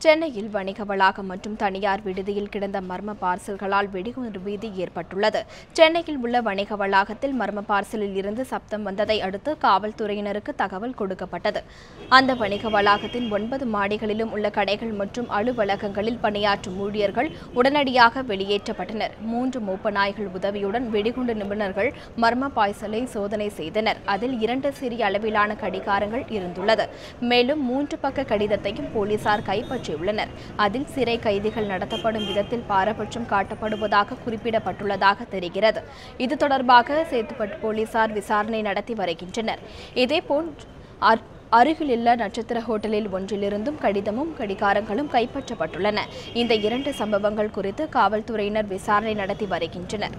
சென்னையில் வணிக வளாகம் மற்றும் தனியார் விடுதியில் கிடந்த மர்ம பார்சல்களால் வெடிகுண்டு பீதி ஏற்பட்டுள்ளது. சென்னையில் உள்ள வணிக வளாகத்தில் மர்ம பார்சலில் இருந்து சப்தம் வந்ததை அடுத்து காவல்துறையினருக்கு தகவல் கொடுக்கப்பட்டது. அந்த வணிக வளாகத்தின் 9 மாடிகளிலும் உள்ள கடைகள் மற்றும் அலுவலகங்களில் பணியாற்றும் ஊழியர்கள் உடனடியாக வெளியேற்றப்பட்டனர். 3 மோப்ப நாய்கள் உதவியுடன் வெடிகுண்டு நிபுணர்கள் மர்ம பார்சலை சோதனை செய்தனர். அதில் 2 சிறிய அளவிலான கடிகாரங்கள் இருந்துள்ளது. மேலும் 3 பக்க கடிதத்தையும் போலீசார் கைப்பற்றியுள்ளனர். அதில் சிறை கைதிகள் நடத்தப்படும் விதத்தில் பாரபட்சம் காட்டப்படுவதாக குறிப்பிடப்பட்டுள்ளதாக தெரிகிறது. இது தொடர்பாக சேத்துப்பட்டு போலீசார் விசாரணை நடத்தி வருகின்றனர். இதேபோல் அருகிலுள்ள நட்சத்திர ஹோட்டலில் ஒன்றிலிருந்தும் கடிதமும் கடிகாரங்களும் கைப்பற்றப்பட்டுள்ளன. இந்த 2 சம்பவங்கள் குறித்து காவல்துறையினர் விசாரணை நடத்தி வருகின்றனர்.